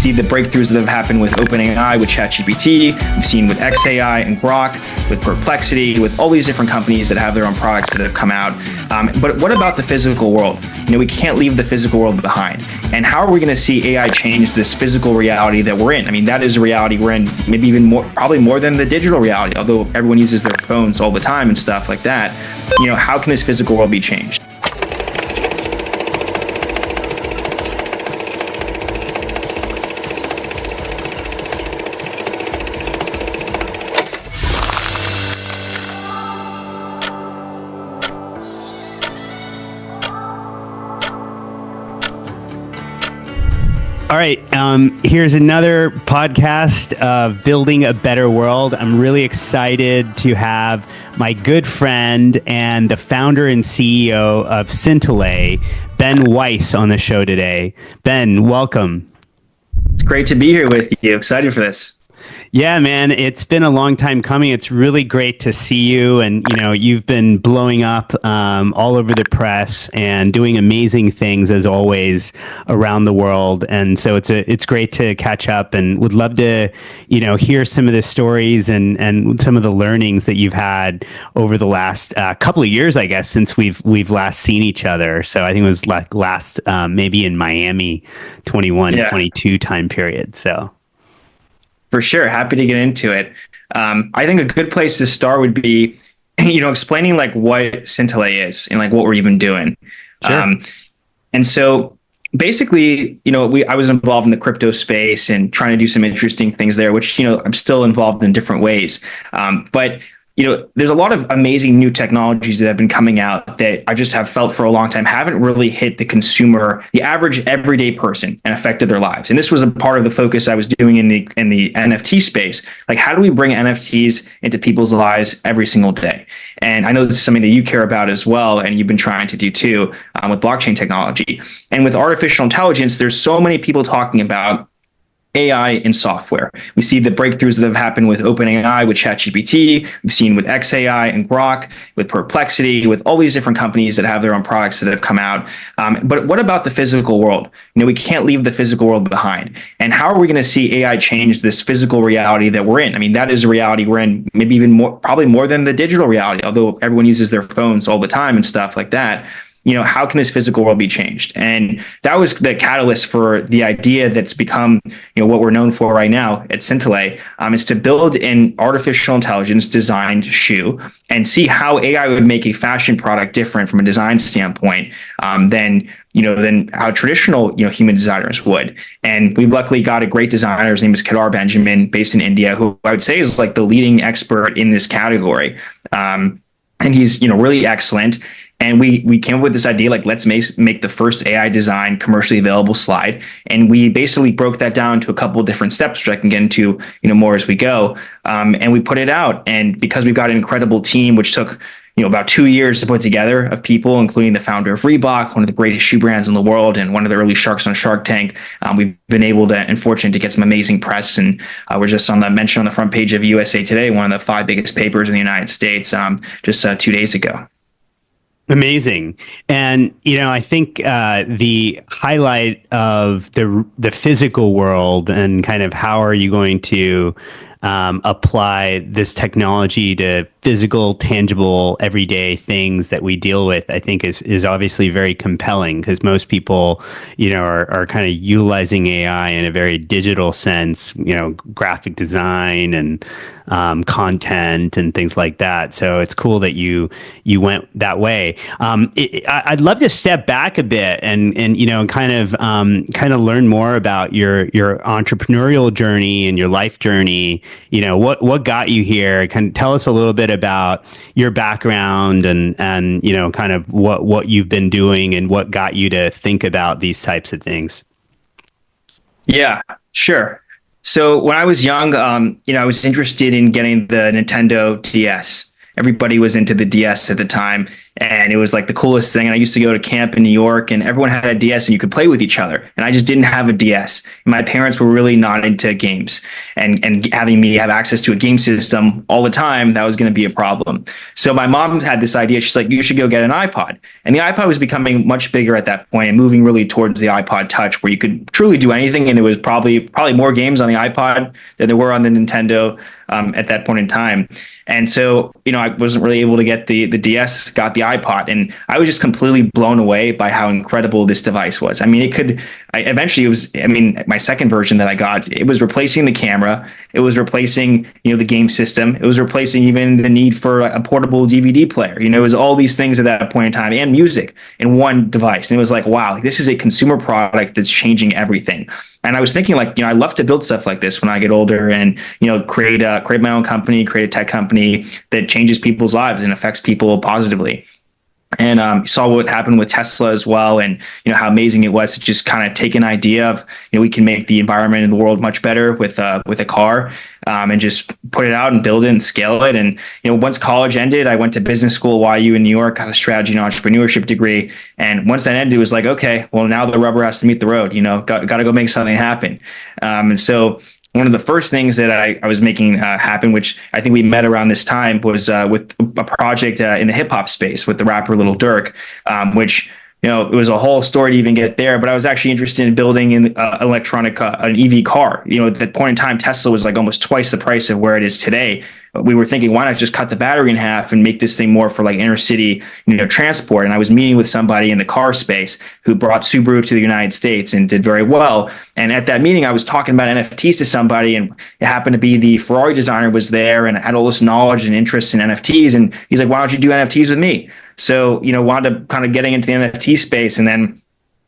see the breakthroughs that have happened with OpenAI, with ChatGPT. We've seen with XAI and Grok, with Perplexity, with all these different companies that have their own products that have come out. But what about the physical world? We can't leave the physical world behind. And how are we going to see AI change this physical reality that we're in? That is a reality we're in, maybe even more, probably more than the digital reality, although everyone uses their phones all the time and stuff like that. How can this physical world be changed? All right, here's another podcast of Building a Better World. I'm really excited to have my good friend and the founder and CEO of Syntilay, Ben Weiss, on the show today. Ben, welcome. It's great to be here with you. Excited for this. Yeah, man, it's been a long time coming. It's really great to see you. And, you've been blowing up all over the press and doing amazing things, as always, around the world. And so it's great to catch up, and would love to, hear some of the stories and some of the learnings that you've had over the last couple of years, I guess, since we've last seen each other. So I think it was like last maybe in Miami 22 time period. So. For sure. Happy to get into it. I think a good place to start would be, explaining like what Syntilay is and like what we're even doing. Sure. And so basically, I was involved in the crypto space and trying to do some interesting things there, which, I'm still involved in different ways. But there's a lot of amazing new technologies that have been coming out that I just have felt for a long time haven't really hit the consumer, the average everyday person, and affected their lives. And this was a part of the focus I was doing in the NFT space. Like, how do we bring NFTs into people's lives every single day? And I know this is something that you care about as well, and you've been trying to do too, with blockchain technology. And with artificial intelligence, there's so many people talking about AI in software. We see the breakthroughs that have happened with OpenAI, with ChatGPT. We've seen with XAI and Grok, with Perplexity, with all these different companies that have their own products that have come out. But what about the physical world? We can't leave the physical world behind. And how are we going to see AI change this physical reality that we're in? That is a reality we're in, maybe even more, probably more than the digital reality, although everyone uses their phones all the time and stuff like that. How can this physical world be changed? And that was the catalyst for the idea that's become, what we're known for right now at Syntilay, is to build an artificial intelligence designed shoe and see how AI would make a fashion product different from a design standpoint than how traditional, human designers would. And we luckily got a great designer. His name is Kedar Benjamin, based in India, who I would say is like the leading expert in this category. And he's, really excellent. And we came up with this idea, like, let's make the first AI design commercially available slide. And we basically broke that down to a couple of different steps, which I can get into, more as we go. And we put it out. And because we've got an incredible team, which took, about 2 years to put together, of people, including the founder of Reebok, one of the greatest shoe brands in the world, and one of the early sharks on Shark Tank, we've been able to, and fortunate to get some amazing press. And we're just mentioned on the front page of USA Today, one of the 5 biggest papers in the United States, just 2 days ago. Amazing. And, I think the highlight of the physical world and kind of how are you going to apply this technology to physical, tangible, everyday things that we deal with, I think is obviously very compelling, because most people, are kind of utilizing AI in a very digital sense, graphic design and content and things like that. So it's cool that you went that way. I'd love to step back a bit and kind of learn more about your entrepreneurial journey and your life journey. What got you here? Can tell us a little bit about your background and kind of what you've been doing and what got you to think about these types of things. Yeah, sure. So when I was young, I was interested in getting the Nintendo DS. Everybody was into the DS at the time. And it was like the coolest thing. And I used to go to camp in New York, and everyone had a DS and you could play with each other. And I just didn't have a DS. My parents were really not into games, and having me have access to a game system all the time, that was going to be a problem. So my mom had this idea. She's like, you should go get an iPod. And the iPod was becoming much bigger at that point and moving really towards the iPod Touch, where you could truly do anything. And it was probably more games on the iPod than there were on the Nintendo at that point in time. And so, I wasn't really able to get the DS, got the iPod, and I was just completely blown away by how incredible this device was. I mean, my second version that I got, it was replacing the camera. It was replacing, the game system. It was replacing even the need for a portable DVD player. It was all these things at that point in time, and music in one device. And it was like, wow, this is a consumer product that's changing everything. And I was thinking, like, I'd love to build stuff like this when I get older, and create my own company, create a tech company that changes people's lives and affects people positively. And saw what happened with Tesla as well, and how amazing it was to just kind of take an idea of we can make the environment in the world much better with a car, and just put it out and build it and scale it. And once college ended, I went to business school at YU in New York, got a strategy and entrepreneurship degree. And once that ended, it was like, okay, well, now the rubber has to meet the road. Got to go make something happen. And so one of the first things that I was making happen, which I think we met around this time, was with a project in the hip hop space with the rapper Lil Durk, which it was a whole story to even get there. But I was actually interested in building an EV car. At that point in time, Tesla was like almost twice the price of where it is today. We were thinking, why not just cut the battery in half and make this thing more for like inner city, transport? And I was meeting with somebody in the car space who brought Subaru to the United States and did very well. And at that meeting, I was talking about NFTs to somebody, and it happened to be the Ferrari designer was there, and I had all this knowledge and interest in NFTs. And he's like, why don't you do NFTs with me? So, wound up kind of getting into the NFT space, and then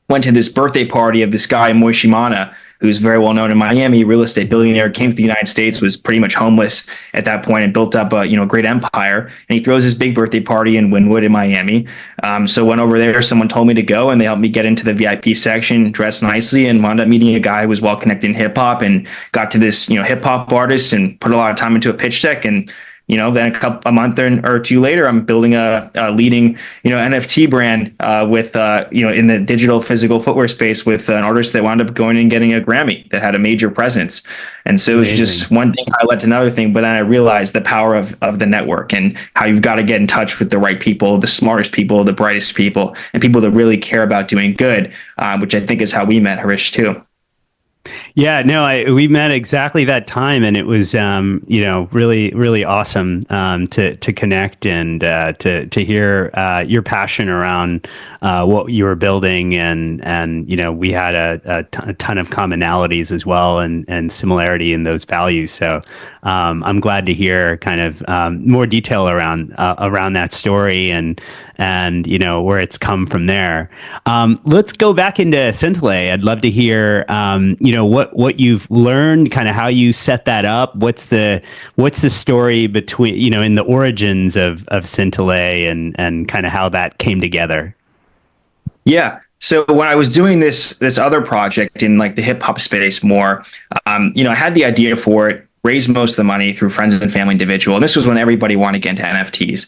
went to this birthday party of this guy, Moishimana, who's very well known in Miami, real estate billionaire, came to the United States, was pretty much homeless at that point, and built up a great empire. And he throws his big birthday party in Wynwood in Miami. So went over there. Someone told me to go, and they helped me get into the VIP section, dressed nicely, and wound up meeting a guy who was well connected in hip hop, and got to this hip hop artist, and put a lot of time into a pitch deck. And then a month or two later, I'm building a leading, NFT brand with, in the digital physical footwear space, with an artist that wound up going and getting a Grammy that had a major presence. And so it was just one thing led to another thing. But then I realized the power of the network, and how you've got to get in touch with the right people, the smartest people, the brightest people, and people that really care about doing good, which I think is how we met, Hrish, too. Yeah, no, we met exactly that time, and it was, really, really awesome to connect, and to hear your passion around what you were building, and we had a ton of commonalities as well, and similarity in those values. So I'm glad to hear kind of more detail around that story, and where it's come from there. Let's go back into Syntilay. I'd love to hear what you've learned, kind of how you set that up. What's the story between in the origins of Syntilay, and kind of how that came together? Yeah. So when I was doing this other project in like the hip hop space more, I had the idea for it, raised most of the money through friends and family individual. And this was when everybody wanted to get into NFTs.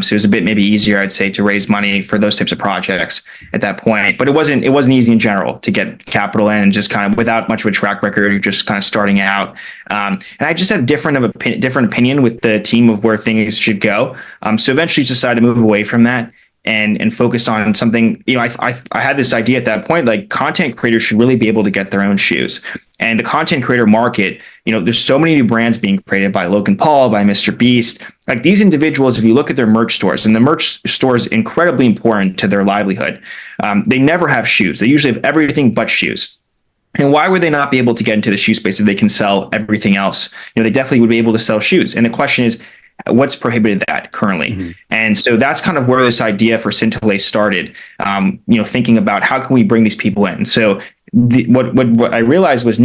So it was a bit maybe easier, I'd say, to raise money for those types of projects at that point. But it wasn't easy in general to get capital in, just kind of without much of a track record, just kind of starting out. And I just had a different opinion with the team of where things should go. So eventually decided to move away from that, and focus on something. I had this idea at that point, like content creators should really be able to get their own shoes. And the content creator market, there's so many new brands being created by Logan Paul, by Mr. Beast. Like these individuals, if you look at their merch stores, and the merch store is incredibly important to their livelihood, they never have shoes. They usually have everything but shoes. And why would they not be able to get into the shoe space if they can sell everything else? They definitely would be able to sell shoes. And the question is, what's prohibited that currently? Mm-hmm. And so that's kind of where this idea for Syntilay started, thinking about how can we bring these people in? So what I realized was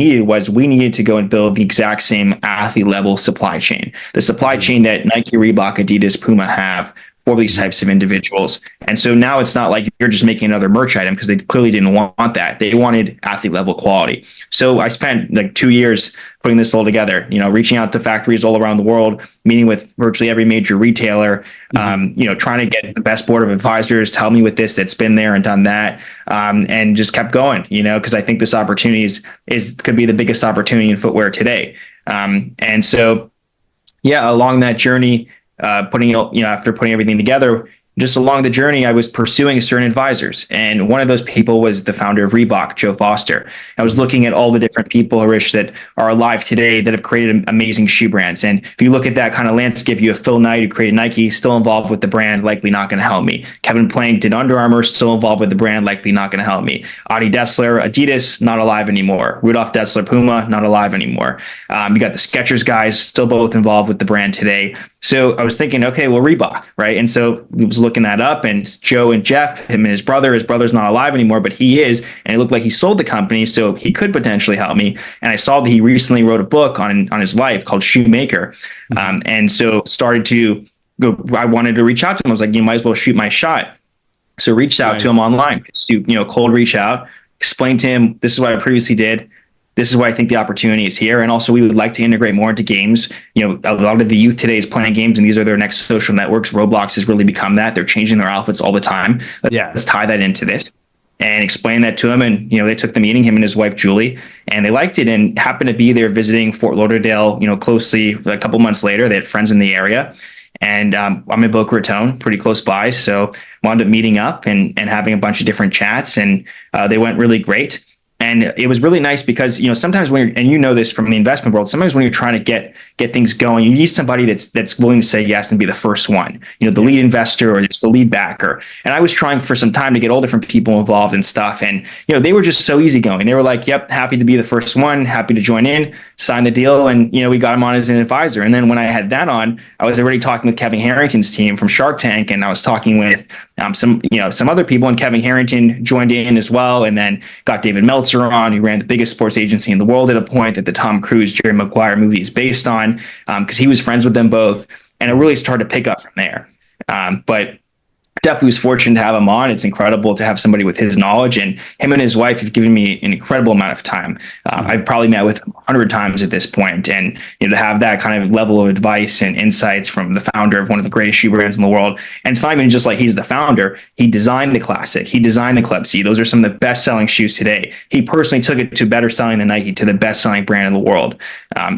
we needed to go and build the exact same athlete level supply chain, the supply chain that Nike, Reebok, Adidas, Puma have for these types of individuals. And so now it's not like you're just making another merch item, because they clearly didn't want that. They wanted athlete level quality. So I spent like 2 years putting this all together, reaching out to factories all around the world, meeting with virtually every major retailer, trying to get the best board of advisors to help me with this, that's been there and done that, and just kept going, because I think this opportunity could be the biggest opportunity in footwear today. And so, yeah, along that journey, after putting everything together, just along the journey, I was pursuing certain advisors. And one of those people was the founder of Reebok, Joe Foster. I was looking at all the different people, Hrish, that are alive today that have created amazing shoe brands. And if you look at that kind of landscape, you have Phil Knight, who created Nike, still involved with the brand, likely not going to help me. Kevin Plank did Under Armour, still involved with the brand, likely not going to help me. Adi Dessler, Adidas, not alive anymore. Rudolph Dessler, Puma, not alive anymore. You got the Skechers guys, still both involved with the brand today. So I was thinking, okay, well, Reebok, right? And so I was looking that up, and Joe and Jeff, him and his brother's not alive anymore, but he is. And it looked like he sold the company, so he could potentially help me. And I saw that he recently wrote a book on his life called Shoemaker. And so started to go, I wanted to reach out to him. I was like, you might as well shoot my shot. So reached out to him online, cold reach out, explained to him, this is what I previously did. This is why I think the opportunity is here. And also, we would like to integrate more into games. A lot of the youth today is playing games, and these are their next social networks. Roblox has really become that. They're changing their outfits all the time. Let's tie that into this and explain that to him. And, they took the meeting, him and his wife, Julie, and they liked it, and happened to be there visiting Fort Lauderdale, closely a couple months later. They had friends in the area. And I'm in Boca Raton, pretty close by. So wound up meeting up and having a bunch of different chats, and they went really great. And it was really nice because, sometimes when and this from the investment world, sometimes when you're trying to get things going, you need somebody that's willing to say yes and be the first one, the lead investor or just the lead backer. And I was trying for some time to get all different people involved and stuff. And, they were just so easygoing. They were like, yep, happy to be the first one, happy to join in, sign the deal. And, we got him on as an advisor. And then when I had that on, I was already talking with Kevin Harrington's team from Shark Tank. And I was talking with some other people, and Kevin Harrington joined in as well. And then got David Meltzer on, who ran the biggest sports agency in the world at a point that the Tom Cruise, Jerry Maguire movie is based on, because he was friends with them both. And it really started to pick up from there. But definitely was fortunate to have him on. It's incredible to have somebody with his knowledge, and him and his wife have given me an incredible amount of time. I've probably met with him 100 times at this point, and to have that kind of level of advice and insights from the founder of one of the greatest shoe brands in the world. And it's not even just like he's the founder. He designed the Classic. He designed the Club C. Those are some of the best selling shoes today. He personally took it to better selling than Nike, to the best selling brand in the world,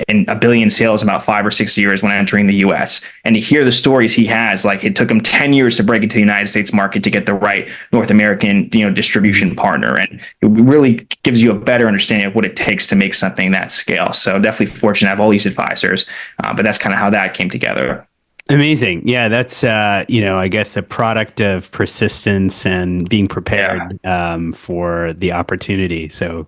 in $1 billion sales in about 5 or 6 years when entering the US. And to hear the stories he has, like it took him 10 years to break into the United States market to get the right North American, distribution partner. And it really gives you a better understanding of what it takes to make something that scale. So definitely fortunate to have all these advisors, but that's kind of how that came together. Amazing. Yeah, that's, I guess a product of persistence and being prepared for the opportunity. So,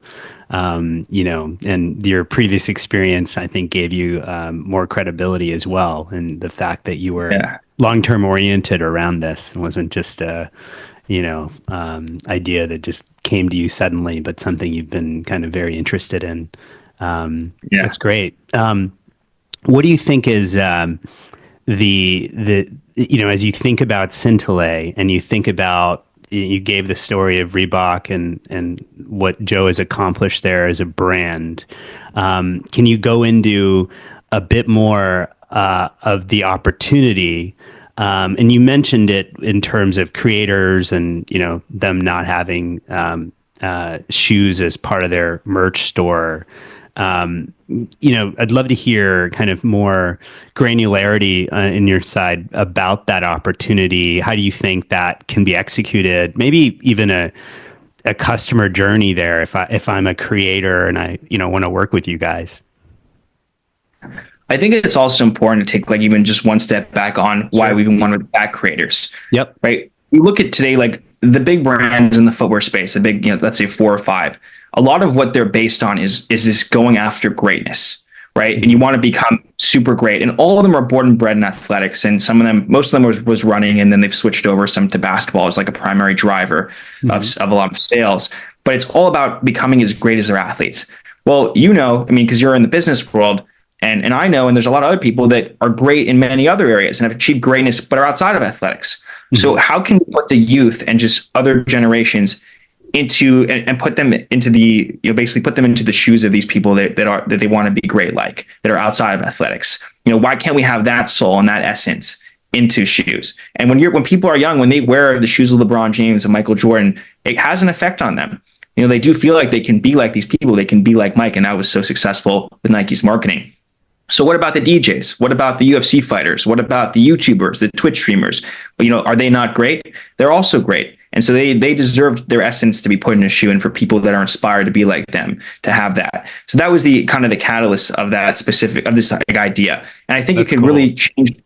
and your previous experience, I think, gave you more credibility as well. And the fact that you were long-term oriented around this. It wasn't just a, idea that just came to you suddenly, but something you've been kind of very interested in. That's great. What do you think is the as you think about Syntilay and you think about, you gave the story of Reebok and what Joe has accomplished there as a brand. Can you go into a bit more of the opportunity? And you mentioned it in terms of creators and, them not having shoes as part of their merch store. I'd love to hear kind of more granularity in your side about that opportunity. How do you think that can be executed? Maybe even a customer journey there if I'm a creator and I, want to work with you guys. I think it's also important to take like even just one step back on why we even want to back creators. Yep. Right. You look at today, like the big brands in the footwear space, the big, let's say 4 or 5, a lot of what they're based on is this going after greatness, right? And you want to become super great. And all of them are born and bred in athletics. And most of them was running, and then they've switched over some to basketball as like a primary driver of a lot of sales. But it's all about becoming as great as their athletes. Well, because you're in the business world, And I know, and there's a lot of other people that are great in many other areas and have achieved greatness, but are outside of athletics. So how can we put the youth and just other generations into and put them into the, basically put them into the shoes of these people that they want to be great, like, that are outside of athletics? Why can't we have that soul and that essence into shoes? And when people are young, when they wear the shoes of LeBron James and Michael Jordan, it has an effect on them. They do feel like they can be like these people, they can be like Mike, and that was so successful with Nike's marketing. So what about the DJs? What about the UFC fighters? What about the YouTubers, the Twitch streamers? Are they not great? They're also great. And so they deserve their essence to be put in a shoe, and for people that are inspired to be like them to have that. So that was the kind of the catalyst of this idea. And I think it can really change.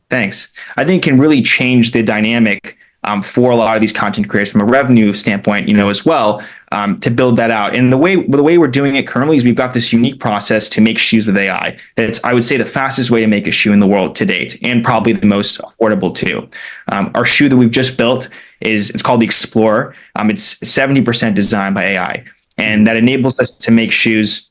Thanks. I think it can really change the dynamic for a lot of these content creators from a revenue standpoint, as well, to build that out. And the way we're doing it currently is we've got this unique process to make shoes with AI. That's, I would say, the fastest way to make a shoe in the world to date, and probably the most affordable too. Our shoe that we've just built it's called the Explorer. It's 70% designed by AI, and that enables us to make shoes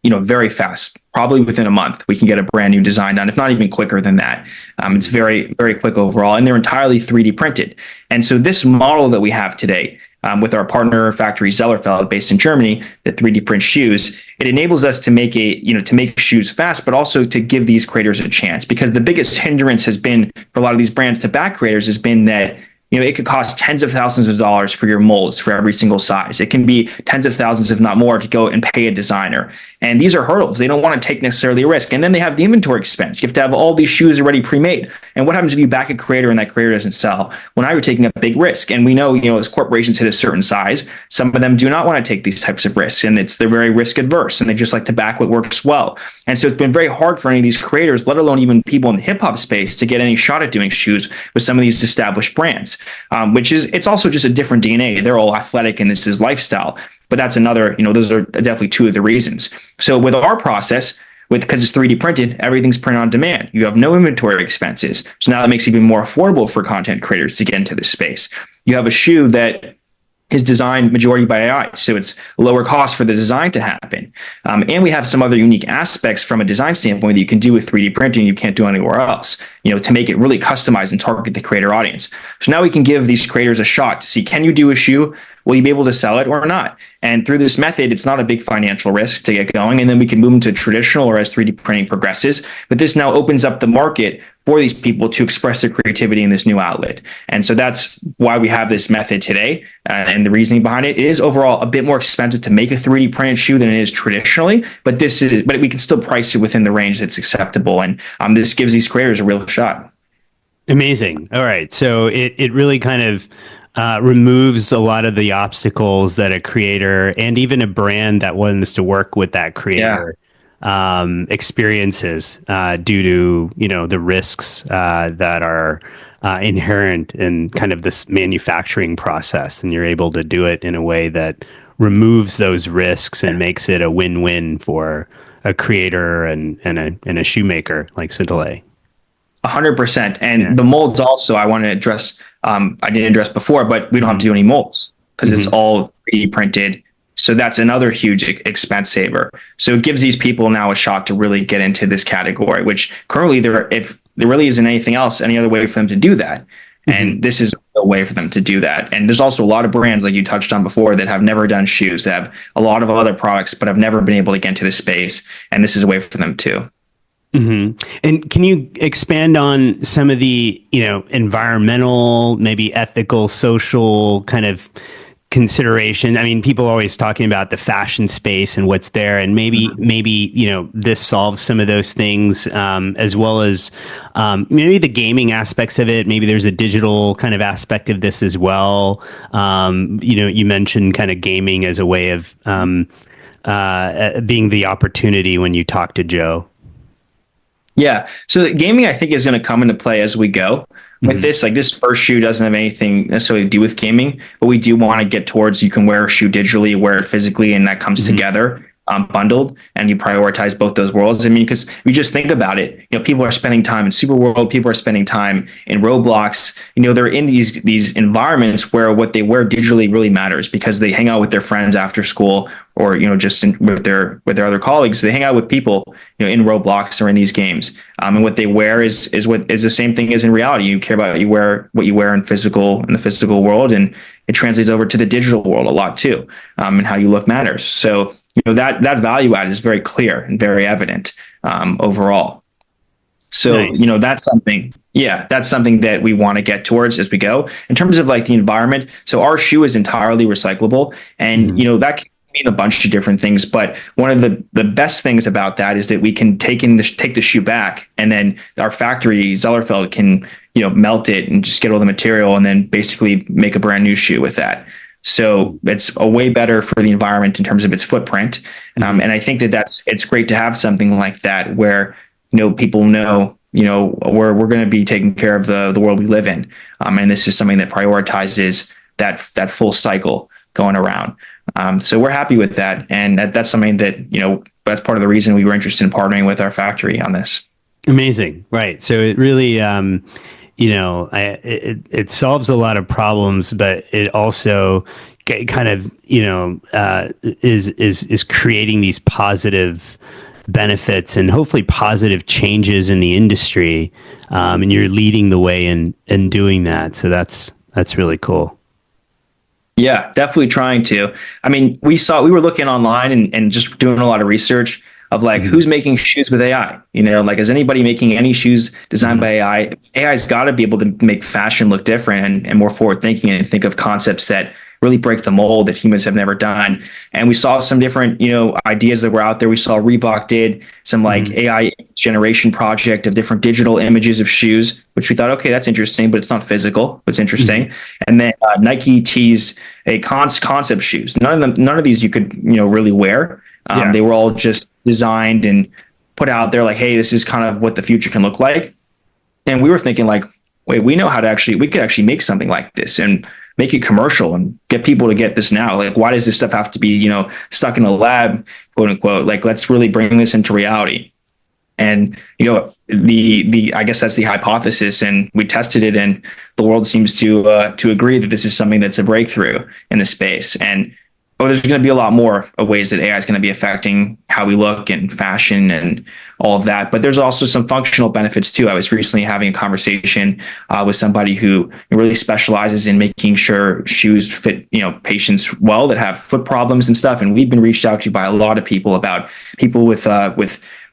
very fast. Probably within a month, we can get a brand new design done, if not even quicker than that. It's very, very quick overall, and they're entirely 3D printed. And so this model that we have today, with our partner factory Zellerfeld, based in Germany, that 3D print shoes, it enables us to make to make shoes fast, but also to give these creators a chance. Because the biggest hindrance has been for a lot of these brands to back creators has been that it could cost tens of thousands of dollars for your molds for every single size. It can be tens of thousands, if not more, to go and pay a designer. And these are hurdles. They don't want to take necessarily a risk. And then they have the inventory expense. You have to have all these shoes already pre-made. And what happens if you back a creator and that creator doesn't sell? Well, now you're taking a big risk. And we know, as corporations hit a certain size, some of them do not want to take these types of risks. And they're very risk adverse, and they just like to back what works well. And so it's been very hard for any of these creators, let alone even people in the hip hop space, to get any shot at doing shoes with some of these established brands. It's also just a different DNA. They're all athletic and this is lifestyle. But that's another, those are definitely two of the reasons. So with our process, because it's 3D printed, everything's printed on demand. You have no inventory expenses. So now that makes it even more affordable for content creators to get into this space. You have a shoe that is designed majority by AI, so it's lower cost for the design to happen. And we have some other unique aspects from a design standpoint that you can do with 3D printing you can't do anywhere else, to make it really customized and target the creator audience. So now we can give these creators a shot to see, can you do a shoe? Will you be able to sell it or not? And through this method, it's not a big financial risk to get going. And then we can move into traditional, or as 3D printing progresses. But this now opens up the market for these people to express their creativity in this new outlet. And so that's why we have this method today. And the reasoning behind it is overall a bit more expensive to make a 3D printed shoe than it is traditionally. But we can still price it within the range that's acceptable. And this gives these creators a real shot. Amazing. All right. So it really kind of removes a lot of the obstacles that a creator and even a brand that wants to work with that creator experiences due to the risks that are inherent in kind of this manufacturing process, and you're able to do it in a way that removes those risks and makes it a win-win for a creator and a shoemaker like Syntilay. 100%. And the molds also, I want to address, I didn't address before, but we don't have to do any molds because it's all 3D printed. So that's another huge expense saver. So it gives these people now a shot to really get into this category, which currently if there really isn't anything else, any other way for them to do that. And this is a way for them to do that. And there's also a lot of brands, like you touched on before, that have never done shoes, that have a lot of other products, but have never been able to get into this space. And this is a way for them too. And can you expand on some of the, environmental, maybe ethical, social kind of consideration? I mean, people are always talking about the fashion space and what's there, and maybe this solves some of those things, as well as maybe the gaming aspects of it. Maybe there's a digital kind of aspect of this as well. You mentioned kind of gaming as a way of being the opportunity when you talk to Joe. Yeah. So the gaming, I think, is going to come into play as we go with this. Like, this first shoe doesn't have anything necessarily to do with gaming, but we do want to get towards, you can wear a shoe digitally, wear it physically, and that comes together. bundled, and you prioritize both those worlds. I mean, because if you just think about it, people are spending time in SuperWorld, people are spending time in Roblox. They're in these environments where what they wear digitally really matters, because they hang out with their friends after school, or just with their other colleagues. They hang out with people in Roblox or in these games, and what they wear is the same thing as in reality. You care about what you wear in the physical world, and it translates over to the digital world a lot too, and how you look matters. So that value add is very clear and very evident overall. So Nice. that's something. Yeah, that's something that we want to get towards as we go. In terms of like the environment, so our shoe is entirely recyclable, and that can mean a bunch of different things. But one of the best things about that is that we can take the shoe back, and then our factory Zellerfeld can melt it and just get all the material, and then basically make a brand new shoe with that. So it's a way better for the environment in terms of its footprint. And I think that it's great to have something like that where people know we're going to be taking care of the world we live in, and this is something that prioritizes that full cycle going around. So we're happy with that, and that's something that that's part of the reason we were interested in partnering with our factory on this. Amazing, right? So it really, it solves a lot of problems, but it also kind of is creating these positive benefits and hopefully positive changes in the industry, and you're leading the way in doing that. So that's really cool. Yeah, definitely trying to. I mean, we were looking online and just doing a lot of research of like who's making shoes with AI. Like, is anybody making any shoes designed by AI? AI's got to be able to make fashion look different and more forward thinking, and think of concepts that really break the mold that humans have never done. And we saw some different, ideas that were out there. We saw Reebok did some like AI generation project of different digital images of shoes, which we thought, okay, that's interesting, but it's not physical. It's interesting. And then Nike teased a concept shoes. None of these you could, really wear. They were all just designed and put out there like, hey, this is kind of what the future can look like. And we were thinking like, wait, we could actually make something like this and make it commercial and get people to get this now. Like, why does this stuff have to be, stuck in a lab, quote unquote? Like, let's really bring this into reality. And, I guess that's the hypothesis, and we tested it, and the world seems to agree that this is something that's a breakthrough in the space. And there's going to be a lot more ways that AI is going to be affecting how we look and fashion and all of that. But there's also some functional benefits too. I was recently having a conversation with somebody who really specializes in making sure shoes fit, patients well that have foot problems and stuff. And we've been reached out to by a lot of people about people with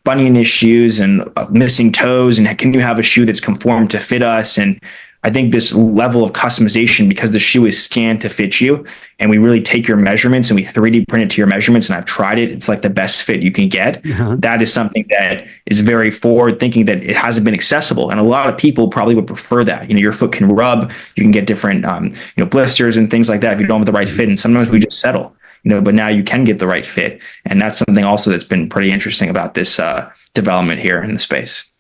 bunion issues and missing toes, and can you have a shoe that's conformed to fit us? And I think this level of customization, because the shoe is scanned to fit you, and we really take your measurements and we 3D print it to your measurements, and I've tried it, it's like the best fit you can get. That is something that is very forward thinking, that it hasn't been accessible. And a lot of people probably would prefer that. Your foot can rub, you can get different, blisters and things like that if you don't have the right fit. And sometimes we just settle, but now you can get the right fit. And that's something also that's been pretty interesting about this development here in the space.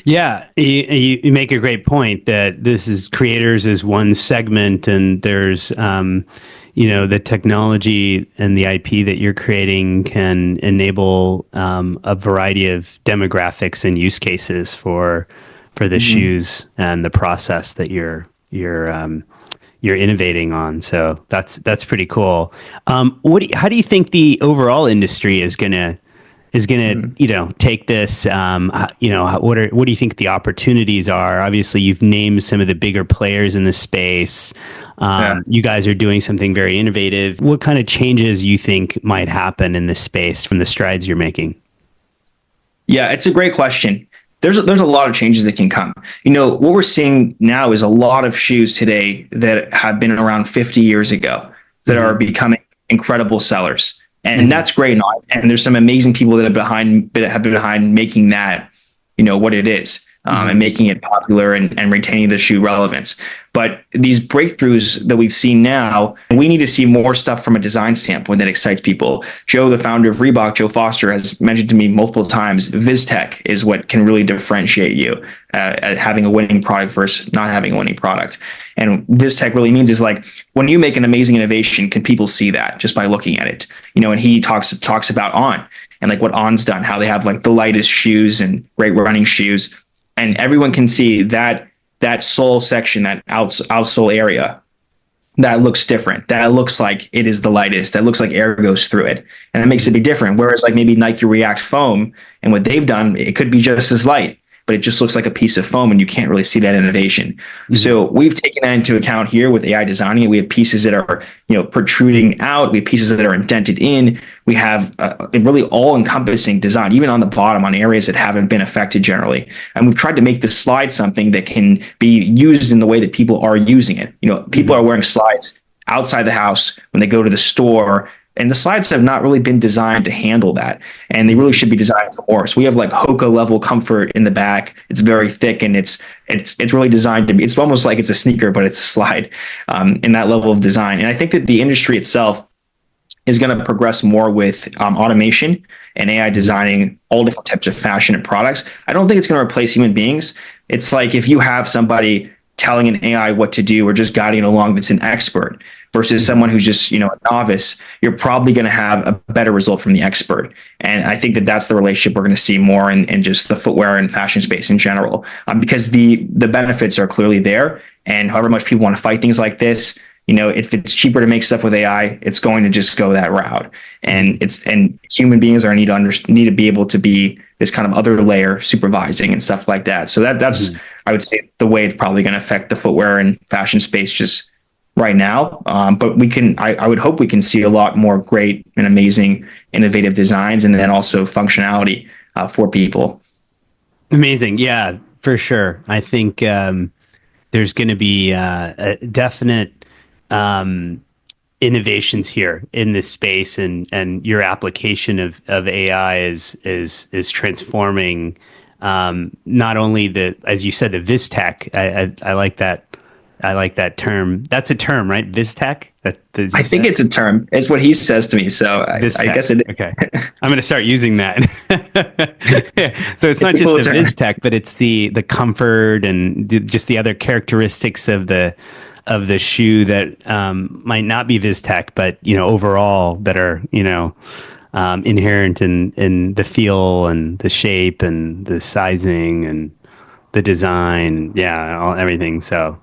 Yeah, you make a great point that this is creators is one segment, and there's, the technology and the IP that you're creating can enable a variety of demographics and use cases for the shoes and the process that you're innovating on. So that's pretty cool. How do you think the overall industry is gonna take this? What do you think the opportunities are? Obviously, you've named some of the bigger players in the space. You guys are doing something very innovative. What kind of changes you think might happen in this space from the strides you're making? Yeah, it's a great question. There's a lot of changes that can come. What we're seeing now is a lot of shoes today that have been around 50 years ago that are becoming incredible sellers. And that's great. And there's some amazing people that have been behind making that, what it is. and making it popular and retaining the shoe relevance. But these breakthroughs that we've seen now, we need to see more stuff from a design standpoint that excites people. Joe, the founder of Reebok, Joe Foster, has mentioned to me multiple times, VizTech is what can really differentiate you at having a winning product versus not having a winning product. And VizTech really means is like, when you make an amazing innovation, can people see that just by looking at it? And he talks about On and like what On's done, how they have like the lightest shoes and great running shoes. And everyone can see that sole section, that outsole area, that looks different. That looks like it is the lightest. That looks like air goes through it. And that makes it be different. Whereas like maybe Nike React Foam and what they've done, it could be just as light, but it just looks like a piece of foam and you can't really see that innovation. Mm-hmm. So we've taken that into account here with AI designing. We have pieces that are, protruding out. We have pieces that are indented in. We have a really all-encompassing design, even on the bottom on areas that haven't been affected generally. And we've tried to make this slide something that can be used in the way that people are using it. People are wearing slides outside the house when they go to the store. And the slides have not really been designed to handle that. And they really should be designed for more. So we have like Hoka level comfort in the back. It's very thick and it's really designed to be, it's almost like it's a sneaker, but it's a slide in that level of design. And I think that the industry itself is going to progress more with automation and AI designing all different types of fashion and products. I don't think it's going to replace human beings. It's like if you have somebody telling an AI what to do or just guiding it along that's an expert versus someone who's just, a novice, you're probably going to have a better result from the expert. And I think that that's the relationship we're going to see more in just the footwear and fashion space in general, because the benefits are clearly there. And however much people want to fight things like this, if it's cheaper to make stuff with AI, it's going to just go that route. And human beings need to be able to be this kind of other layer supervising and stuff like that. So that's I would say the way it's probably going to affect the footwear and fashion space just right now. But I would hope we can see a lot more great and amazing innovative designs and then also functionality for people. Amazing. Yeah, for sure. I think there's going to be a definite innovations here in this space, and your application of AI is transforming not only as you said, the VizTech. I like that. I like that term. That's a term, right? VizTech? I think it's a term. It's what he says to me. So I guess it is. Okay. I'm going to start using that. So it's not just the VizTech, but it's the comfort and just the other characteristics of the shoe that might not be VizTech, but overall that are inherent in the feel and the shape and the sizing and the design, everything. So,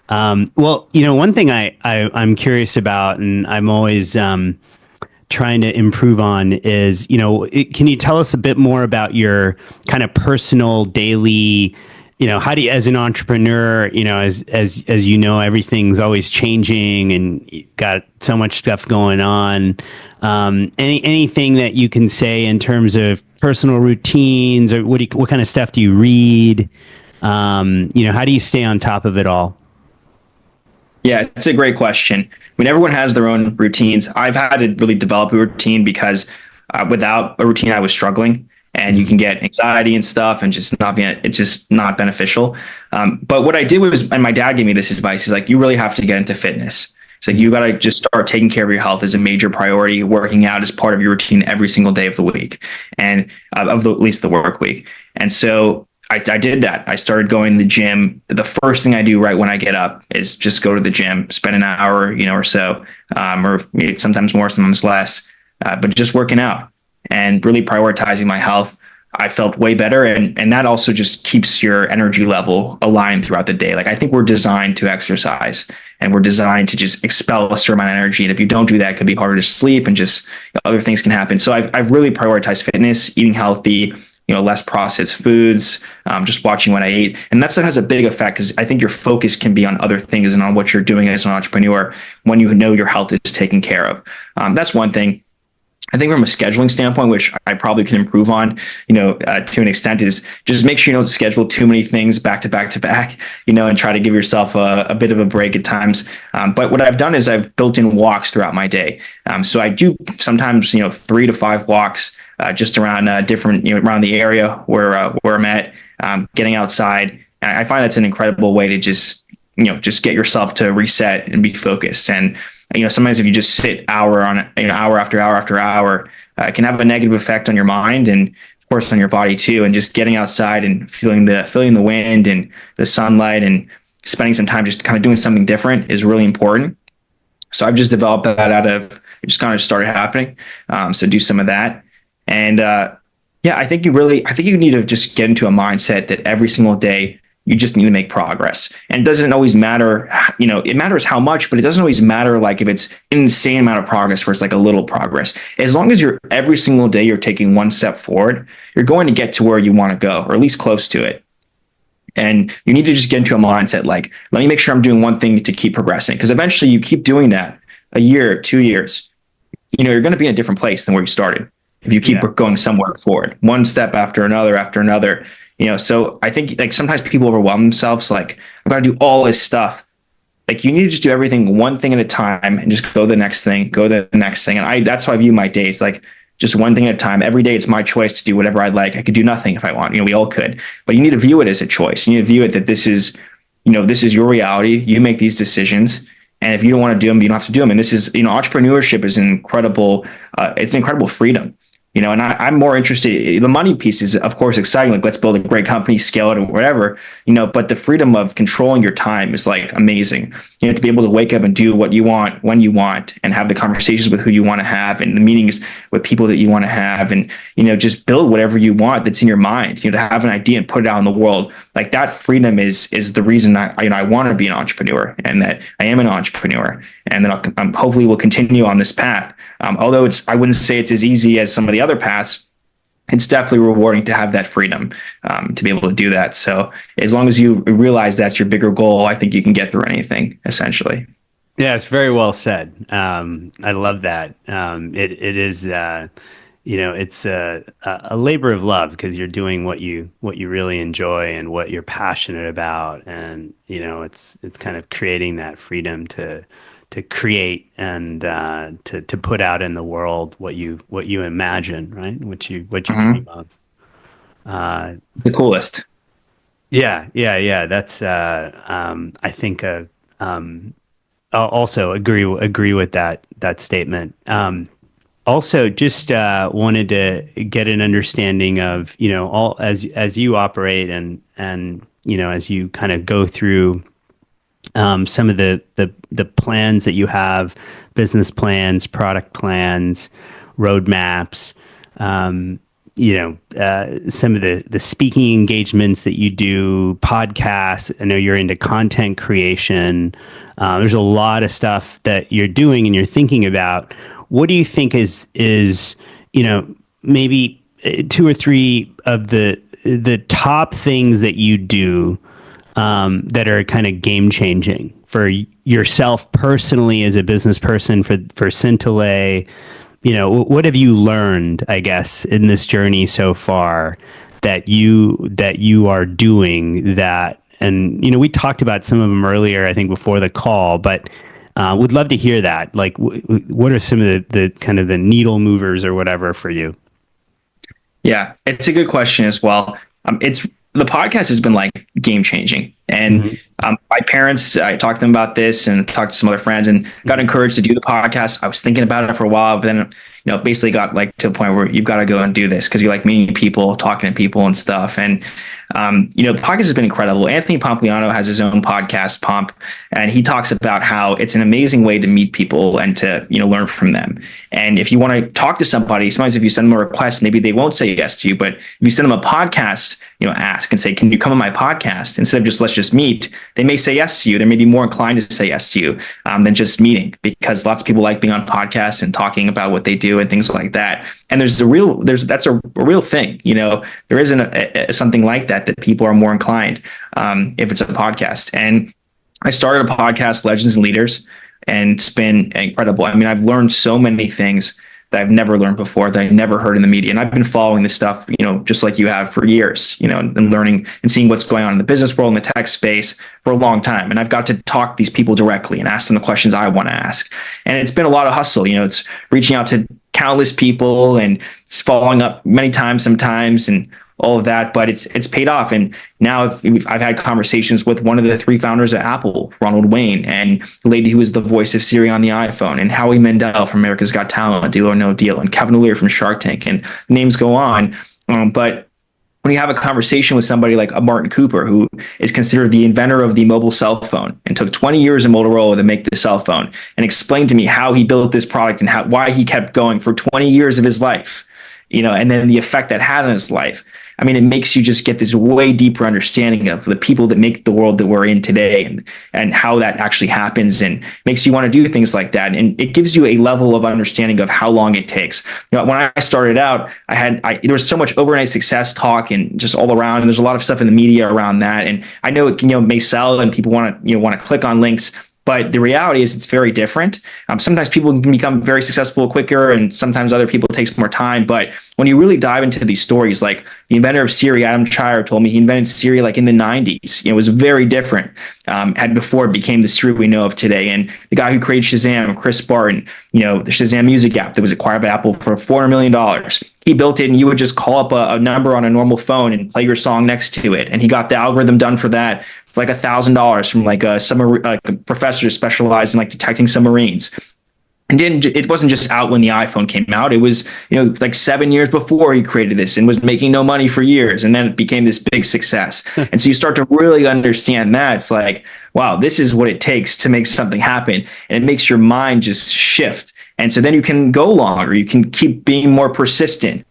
one thing I'm curious about, and I'm always trying to improve on is, can you tell us a bit more about your kind of personal daily, how do you, as an entrepreneur, as everything's always changing and you've got so much stuff going on. Anything that you can say in terms of personal routines, or what kind of stuff do you read? How do you stay on top of it all? Yeah, it's a great question. I mean, everyone has their own routines. I've had to really develop a routine because without a routine, I was struggling. And you can get anxiety and stuff and it's just not beneficial. But what I did was, and my dad gave me this advice, he's like, you really have to get into fitness. It's like, you got to just start taking care of your health as a major priority. Working out is part of your routine every single day of the week and at least the work week. And so I did that. I started going to the gym. The first thing I do right when I get up is just go to the gym, spend an hour, or so, or sometimes more, sometimes less, but just working out and really prioritizing my health. I felt way better. And that also just keeps your energy level aligned throughout the day. Like, I think we're designed to exercise and we're designed to just expel a certain amount of energy. And if you don't do that, it could be harder to sleep and just other things can happen. So I've really prioritized fitness, eating healthy, less processed foods, just watching what I eat. And that stuff has a big effect because I think your focus can be on other things and on what you're doing as an entrepreneur when you know your health is taken care of. That's one thing. I think from a scheduling standpoint, which I probably can improve on, to an extent, is just make sure you don't schedule too many things back to back to back, and try to give yourself a bit of a break at times. But what I've done is I've built in walks throughout my day. So I do sometimes, 3 to 5 walks just around different, around the area where I'm at, getting outside. And I find that's an incredible way to just get yourself to reset and be focused. And sometimes if you just sit hour on hour after hour after hour, it can have a negative effect on your mind and of course on your body too. And just getting outside and feeling the wind and the sunlight and spending some time just kind of doing something different is really important. So I've just developed that out of it, just kind of started happening. So do some of that. And yeah, I think you need to just get into a mindset that every single day you just need to make progress. And it doesn't always matter, it matters how much, but it doesn't always matter like if it's an insane amount of progress versus like a little progress. As long as you're every single day you're taking one step forward, you're going to get to where you want to go, or at least close to it. And you need to just get into a mindset like, let me make sure I'm doing one thing to keep progressing. Because eventually you keep doing that a year, 2 years, you're going to be in a different place than where you started. If you keep going somewhere forward, one step after another, so I think like sometimes people overwhelm themselves. Like, I've got to do all this stuff. Like, you need to just do everything one thing at a time and just go to the next thing, And that's how I view my days. Like, just one thing at a time. Every day it's my choice to do whatever I'd like. I could do nothing if I want. We all could, but you need to view it as a choice. You need to view it that this is your reality. You make these decisions. And if you don't want to do them, you don't have to do them. And this is, entrepreneurship is incredible. It's incredible freedom. And I'm more interested. The money piece is, of course, exciting. Like, let's build a great company, scale it, or whatever. But the freedom of controlling your time is like amazing. To be able to wake up and do what you want when you want, and have the conversations with who you want to have, and the meetings with people that you want to have, and just build whatever you want that's in your mind. To have an idea and put it out in the world. Like, that freedom is the reason I want to be an entrepreneur, and that I am an entrepreneur, and then I'll hopefully will continue on this path. Although I wouldn't say it's as easy as some of the other paths, it's definitely rewarding to have that freedom, to be able to do that. So as long as you realize that's your bigger goal, I think you can get through anything, essentially. Yeah, it's very well said. I love that. It is, it's a labor of love, because you're doing what you really enjoy and what you're passionate about, and it's kind of creating that freedom to create and to put out in the world what you imagine, right? What you dream of. The coolest. Yeah. That's I think I'll also agree with that statement. Also, just wanted to get an understanding of all as you operate and as you kind of go through some of the plans that you have, business plans, product plans, roadmaps, some of the speaking engagements that you do, podcasts. I know you're into content creation. There's a lot of stuff that you're doing and you're thinking about. What do you think is maybe 2 or 3 of the top things that you do that are kind of game changing for yourself personally as a business person, for Syntilay? What have you learned, I guess, in this journey so far that you are doing that? And we talked about some of them earlier, I think, before the call, but would love to hear that. Like, what are some of the kind of the needle movers or whatever for you? Yeah, it's a good question as well. The podcast has been like game changing. And my parents, I talked to them about this and talked to some other friends and got encouraged to do the podcast. I was thinking about it for a while, but then, basically got like to a point where you've got to go and do this because you like meeting people, talking to people and stuff. And, the podcast has been incredible. Anthony Pompliano has his own podcast, Pomp, and he talks about how it's an amazing way to meet people and to, learn from them. And if you want to talk to somebody, sometimes if you send them a request, maybe they won't say yes to you, but if you send them a podcast, ask and say, can you come on my podcast? Instead of just, let's just meet, they may say yes to you. They may be more inclined to say yes to you than just meeting, because lots of people like being on podcasts and talking about what they do and things like that. And that's a real thing. There isn't something like that people are more inclined if it's a podcast. And I started a podcast, Legends and Leaders, and it's been incredible. I mean, I've learned so many things that I've never learned before, that I never heard in the media. And I've been following this stuff, just like you have, for years, and learning and seeing what's going on in the business world and the tech space for a long time. And I've got to talk to these people directly and ask them the questions I want to ask. And it's been a lot of hustle. It's reaching out to countless people and it's following up many times sometimes and all of that, but it's paid off. And now I've had conversations with one of the three founders of Apple, Ronald Wayne, and the lady who was the voice of Siri on the iPhone, and Howie Mandel from America's Got Talent, Deal or No Deal, and Kevin O'Leary from Shark Tank, and names go on. But when you have a conversation with somebody like a Martin Cooper, who is considered the inventor of the mobile cell phone and took 20 years in Motorola to make the cell phone, and explained to me how he built this product and why he kept going for 20 years of his life, and then the effect that had on his life. I mean, it makes you just get this way deeper understanding of the people that make the world that we're in today and how that actually happens, and makes you want to do things like that. And it gives you a level of understanding of how long it takes. When I started out, there was so much overnight success talk and just all around, and there's a lot of stuff in the media around that. And I know it may sell and people want to click on links. But the reality is it's very different. Sometimes people can become very successful quicker, and sometimes other people it takes more time. But when you really dive into these stories, like the inventor of Siri, Adam Chire, told me he invented Siri like in the 90s. It was very different before it became the Siri we know of today. And the guy who created Shazam, Chris Barton, the Shazam music app that was acquired by Apple for $400 million. He built it, and you would just call up a number on a normal phone and play your song next to it. And he got the algorithm done for that for like $1,000 from a professor specialized in detecting submarines. And it wasn't just out when the iPhone came out. It was, 7 years before he created this and was making no money for years. And then it became this big success. And so you start to really understand that. It's like, wow, this is what it takes to make something happen. And it makes your mind just shift. And so then you can go longer. You can keep being more persistent.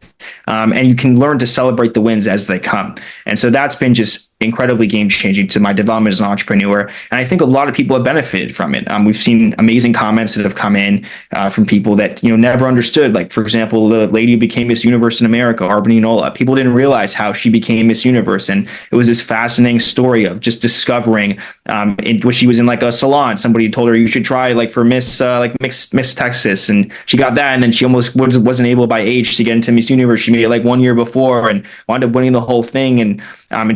And you can learn to celebrate the wins as they come. And so that's been just incredibly game changing to my development as an entrepreneur. And I think a lot of people have benefited from it. We've seen amazing comments that have come in from people that, never understood. Like, for example, the lady who became Miss Universe in America, Arbany Nola. People didn't realize how she became Miss Universe. And it was this fascinating story of just discovering when she was in a salon, somebody told her you should try for Miss Texas. And she got that. And then she almost wasn't able by age to get into Miss Universe. She made it 1 year before and wound up winning the whole thing. And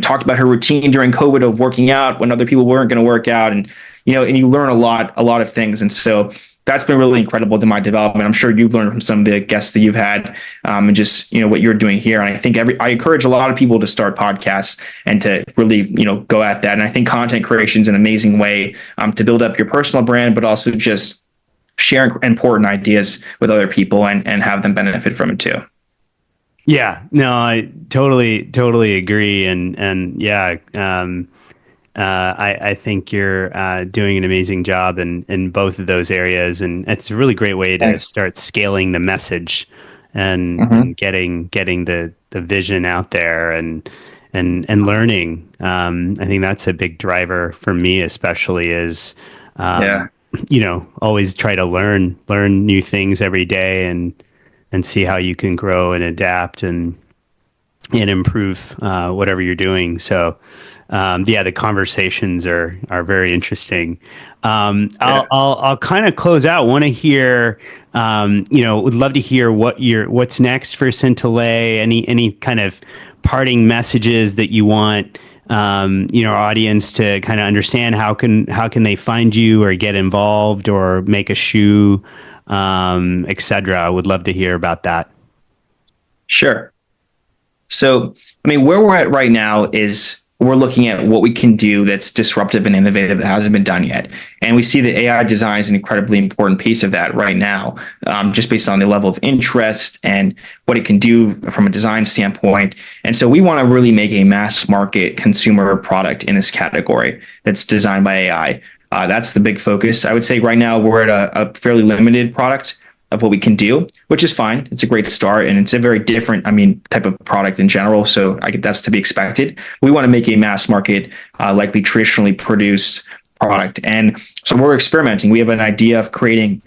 talked about her routine during COVID of working out when other people weren't going to work out. And, and you learn a lot of things. And so that's been really incredible to my development. I'm sure you've learned from some of the guests that you've had and just, what you're doing here. And I think I encourage a lot of people to start podcasts and to really, go at that. And I think content creation is an amazing way to build up your personal brand, but also just share important ideas with other people and have them benefit from it too. Yeah, no, I totally agree. And yeah, I think you're doing an amazing job in both of those areas. And it's a really great way to start scaling the message and getting the vision out there and learning. I think that's a big driver for me, especially is, always try to learn new things every day and see how you can grow and adapt and improve whatever you're doing. So, the conversations are very interesting. I'll kind of close out. Want to hear, would love to hear what's next for Syntilay. Any kind of parting messages that you want, our audience to kind of understand. How can they find you or get involved or make a shoe? Etc. I would love to hear about that. Sure. So, where we're at right now is we're looking at what we can do that's disruptive and innovative that hasn't been done yet. And we see that AI design is an incredibly important piece of that right now, just based on the level of interest and what it can do from a design standpoint. And so we want to really make a mass market consumer product in this category that's designed by AI. That's the big focus. I would say right now we're at a fairly limited product of what we can do, which is fine. It's a great start, and it's a very different, type of product in general. So that's to be expected. We want to make a mass market, likely traditionally produced product, and so we're experimenting. We have an idea of creating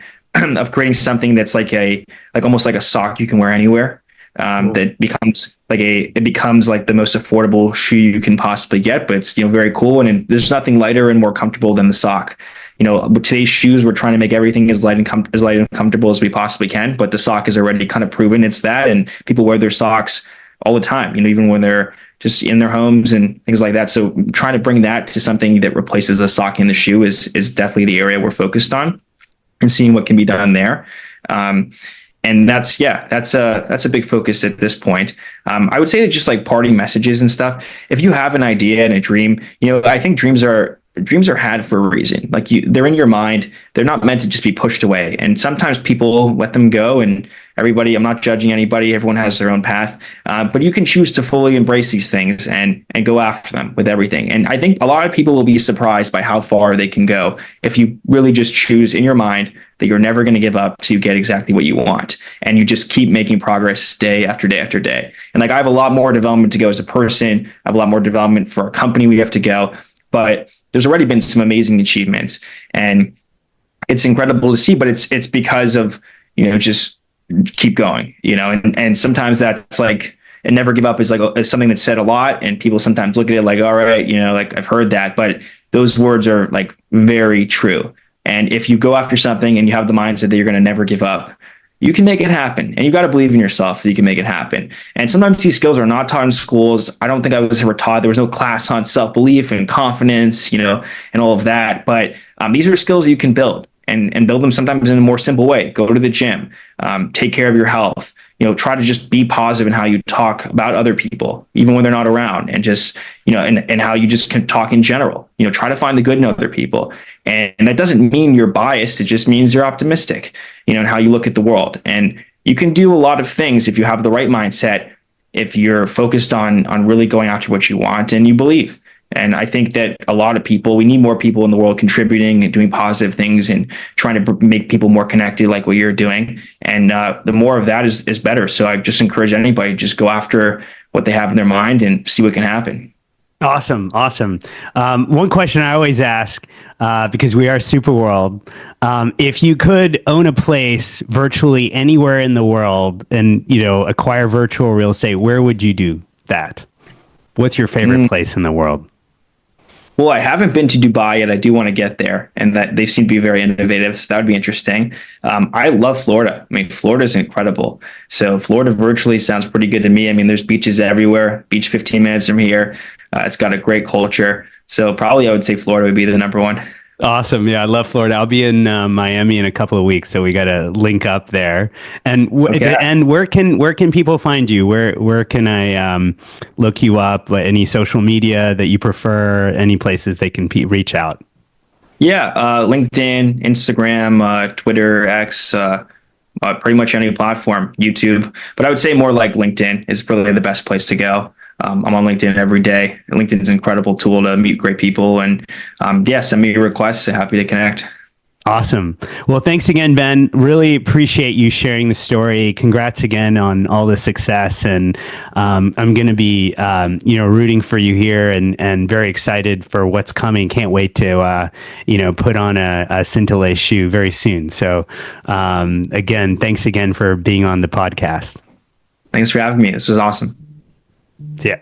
something that's almost like a sock you can wear anywhere. That becomes the most affordable shoe you can possibly get, but it's very cool, and there's nothing lighter and more comfortable than the sock. With today's shoes, we're trying to make everything as light and comfortable as we possibly can, but the sock is already kind of proven it's that, and people wear their socks all the time, even when they're just in their homes and things like that. So trying to bring that to something that replaces the sock in the shoe is definitely the area we're focused on and seeing what can be done there. And that's a big focus at this point. I would say that just like parting messages and stuff. If you have an idea and a dream, I think dreams are had for a reason. Like they're in your mind. They're not meant to just be pushed away. And sometimes people let them go. And everybody, I'm not judging anybody. Everyone has their own path. But you can choose to fully embrace these things and go after them with everything. And I think a lot of people will be surprised by how far they can go if you really just choose in your mind that you're never going to give up to get exactly what you want. And you just keep making progress day after day after day. And like I have a lot more development to go as a person. I have a lot more development for our company we have to go. But there's already been some amazing achievements, and it's incredible to see. But it's because of just keep going, and sometimes that's like, and never give up is something that's said a lot, and people sometimes look at it like, all right, like I've heard that, but those words are like very true. And if you go after something and you have the mindset that you're going to never give up, you can make it happen. And you got to believe in yourself that you can make it happen. And sometimes these skills are not taught in schools. I don't think I was ever taught. There was no class on self-belief and confidence, and all of that. But these are skills that you can build and build them sometimes in a more simple way. Go to the gym, take care of your health, try to just be positive in how you talk about other people, even when they're not around, and just, and how you just can talk in general, try to find the good in other people. And that doesn't mean you're biased. It just means you're optimistic, in how you look at the world. And you can do a lot of things if you have the right mindset, if you're focused on really going after what you want and you believe. And I think that a lot of people, we need more people in the world contributing and doing positive things and trying to make people more connected like what you're doing. And the more of that is better. So I just encourage anybody to just go after what they have in their mind and see what can happen. Awesome. One question I always ask, because we are SuperWorld, if you could own a place virtually anywhere in the world and, acquire virtual real estate, where would you do that? What's your favorite place in the world? Well, I haven't been to Dubai yet. I do want to get there, and that they seem to be very innovative. So that would be interesting. I love Florida. I mean, Florida is incredible. So Florida virtually sounds pretty good to me. I mean, there's beaches everywhere. Beach 15 minutes from here. It's got a great culture. So probably I would say Florida would be the number one. Awesome. Yeah, I love Florida. I'll be in Miami in a couple of weeks, so we got to link up there. And and where can people find you? Where can I look you up? Any social media that you prefer? Any places they can reach out? Yeah, LinkedIn, Instagram, Twitter, X, pretty much any platform, YouTube. But I would say more like LinkedIn is probably the best place to go. I'm on LinkedIn every day. LinkedIn's an incredible tool to meet great people. And send me your requests. Happy to connect. Awesome. Well, thanks again, Ben. Really appreciate you sharing the story. Congrats again on all the success. And I'm going to be, rooting for you here and very excited for what's coming. Can't wait to, put on a Syntilay shoe very soon. So again, thanks again for being on the podcast. Thanks for having me. This was awesome. Yeah.